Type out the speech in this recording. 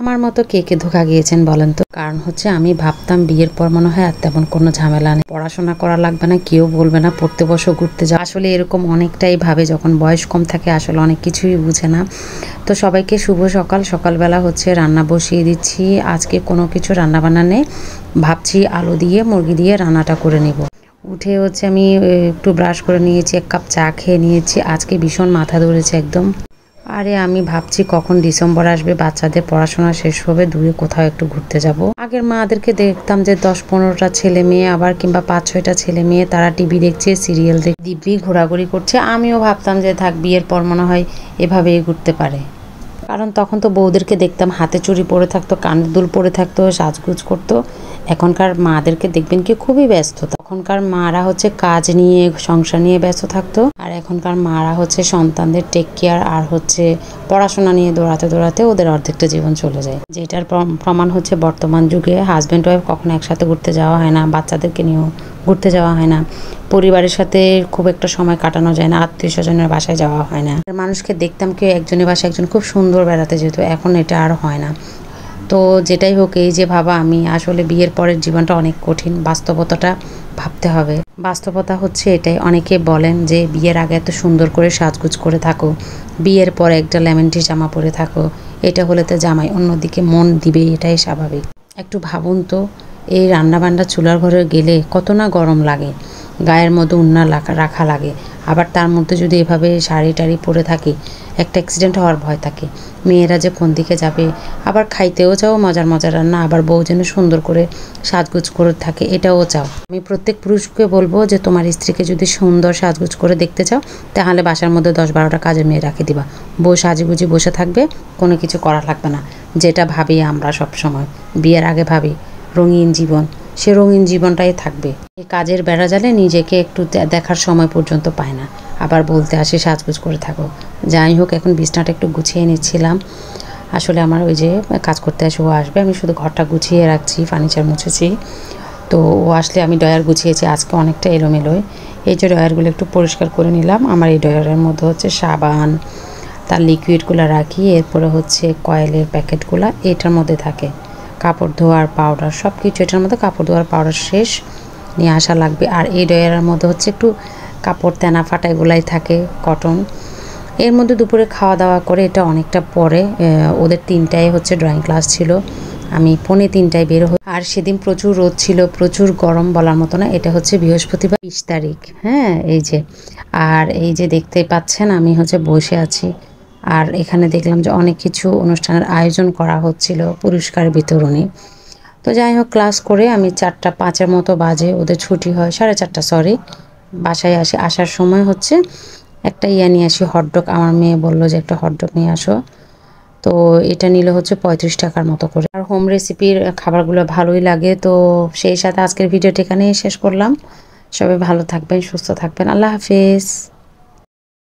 আমার মতো কে কে ধোঁকা গিয়েছেন বলেন তো? কারণ হচ্ছে আমি ভাবতাম বিয়ের পর মনে হয় আর তেমন কোনো ঝামেলা নেই, পড়াশোনা করা লাগবে না, কেউ বলবে না পড়তে বসো ঘুরতে যাও। আসলে এরকম অনেকটাই ভাবে, যখন বয়স কম থাকে আসলে অনেক কিছুই বুঝে না। তো সবাইকে শুভ সকাল। সকালবেলা হচ্ছে রান্না বসিয়ে দিচ্ছি। আজকে কোনো কিছু রান্নাবান্না নেই, ভাবছি আলু দিয়ে মুরগি দিয়ে রান্নাটা করে নিব। উঠে হচ্ছে আমি একটু ব্রাশ করে নিয়েছি, 1 কাপ চা খেয়ে নিয়েছি। আজকে ভীষণ মাথা ধরেছে একদম। আরে আমি ভাবছি কখন ডিসেম্বর আসবে, বাচ্চাদের পড়াশোনা শেষ হবে, দূরে কোথাও একটু ঘুরতে যাব। আগের মাদেরকে দেখতাম যে 10-15টা ছেলে মেয়ে, আবার কিংবা 5-6টা ছেলে মেয়ে, তারা টিভি দেখছে, সিরিয়াল দেখ দিব্যি ঘোরাঘুরি করছে। আমিও ভাবতাম যে থাক, বিয়ের পর মনে হয় এভাবেই ঘুরতে পারে। কারণ তখন তো বউদেরকে দেখতাম হাতে চুড়ি পরে থাকতো, কানের দুল পরে থাকতো, সাজগুজ করতো। এখনকার মাদেরকে দেখবেন কি খুবই ব্যস্ত। তখনকার মারা হচ্ছে কাজ নিয়ে, সংসার নিয়ে ব্যস্ত থাকতো, আর এখনকার মারা হচ্ছে সন্তানদের টেক কেয়ার আর হচ্ছে পড়াশোনা নিয়ে দৌড়াতে দৌড়াতে ওদের অর্ধেকটা জীবন চলে যায়। যেটার প্রমাণ হচ্ছে বর্তমান যুগে হাজব্যান্ড ওয়াইফ কখনো একসাথে ঘুরতে যাওয়া হয় না, বাচ্চাদেরকে নিয়েও ঘুরতে যাওয়া হয় না, পরিবারের সাথে খুব একটা সময় কাটানো যায় না, আত্মীয় স্বজনের বাসায় যাওয়া হয় না। মানুষকে দেখতাম কেউ একজনের বাসায় একজন খুব সুন্দর বেড়াতে যেত, এখন এটা আর হয় না। তো যেটাই হোক, এই যে ভাবা, আমি আসলে বিয়ের পরের জীবনটা অনেক কঠিন, বাস্তবতাটা ভাবতে হবে। বাস্তবতা হচ্ছে এটাই, অনেকে বলেন যে বিয়ের আগে এত সুন্দর করে সাজগুজ করে থাকো, বিয়ের পরে একটা লেমেন্টি জামা পরে থাকো, এটা হলে তো জামাই অন্যদিকে মন দিবে, এটাই স্বাভাবিক। একটু ভাবুন তো, এই রান্নাবান্না চুলার ঘরে গেলে কত না গরম লাগে, গায়ের মধ্যে উন্না রাখা লাগে, আবার তার মধ্যে যদি এভাবে শাড়ি টাড়ি পরে থাকি, একটা অ্যাক্সিডেন্ট হওয়ার ভয় থাকে। মেয়েরা যে কোন দিকে যাবে, আবার খাইতেও চাও মজার মজার রান্না, আবার বউ যেন সুন্দর করে সাজগুজ করে থাকে এটাও চাও। আমি প্রত্যেক পুরুষকে বলবো যে তোমার স্ত্রীকে যদি সুন্দর সাজগুজ করে দেখতে চাও, তাহলে বাসার মধ্যে 10-12টা কাজের মেয়ে রাখে দিবা, বউ সাজগুজি বসে থাকবে, কোনো কিছু করা লাগবে না। যেটা ভাবি আমরা সব সময়, বিয়ের আগে ভাবি রঙিন জীবন, সে রঙিন জীবনটাই থাকবে। এই কাজের বেড়া জালে নিজেকে একটু দেখার সময় পর্যন্ত পায় না, আবার বলতে আসে সাজগুজ করে থাকো। যাই হোক, এখন বিছনাটা একটু গুছিয়ে নিচ্ছিলাম। আসলে আমার ওই যে কাজ করতে আসে, ও আসবে, আমি শুধু ঘরটা গুছিয়ে রাখছি, ফার্নিচার মুছেছি। তো ও আসলে আমি ডয়ার গুছিয়েছি, আজকে অনেকটা এলোমেলোয়। এই যে ডয়ারগুলো একটু পরিষ্কার করে নিলাম। আমার এই ডয়ারের মধ্যে হচ্ছে সাবান, তার লিকুইডগুলো রাখি, এরপরে হচ্ছে কয়েলের প্যাকেটগুলো এটার মধ্যে থাকে, কাপড় ধোয়ার পাউডার, সব কিছু এটার মধ্যে। কাপড় ধোয়ার পাউডার শেষ নিয়ে আসা লাগবে। আর এই ডয়ারের মধ্যে হচ্ছে একটু কাপড় তেনা ফাটা এগুলাই থাকে, কটন। এর মধ্যে দুপুরে খাওয়া দাওয়া করে, এটা অনেকটা পরে, ওদের 3টায় হচ্ছে ড্রয়িং ক্লাস ছিল, আমি 2:45 বের হই। আর সেদিন প্রচুর রোদ ছিল, প্রচুর গরম, বলার মতো না। এটা হচ্ছে বৃহস্পতিবার 20 তারিখ, হ্যাঁ এই যে। আর এই যে দেখতে পাচ্ছেন আমি হচ্ছে বসে আছি, আর এখানে দেখলাম যে অনেক কিছু অনুষ্ঠানের আয়োজন করা হচ্ছিল, পুরস্কার বিতরণী। তো যাই হোক, ক্লাস করে আমি 4:05 মতো বাজে, ওদের ছুটি হয় 4:30, সরি। বাসায় আসি, আসার সময় হচ্ছে একটা নিয়ে আসি, হটডগ। আমার মেয়ে বললো যে একটা হটডগ নিয়ে আসো, তো এটা নিলে হচ্ছে 35 টাকার মতো করে। আর হোম রেসিপির খাবারগুলো ভালোই লাগে। তো সেই সাথে আজকের ভিডিওটি এখানেই শেষ করলাম। সবাই ভালো থাকবেন, সুস্থ থাকবেন, আল্লাহ হাফেজ।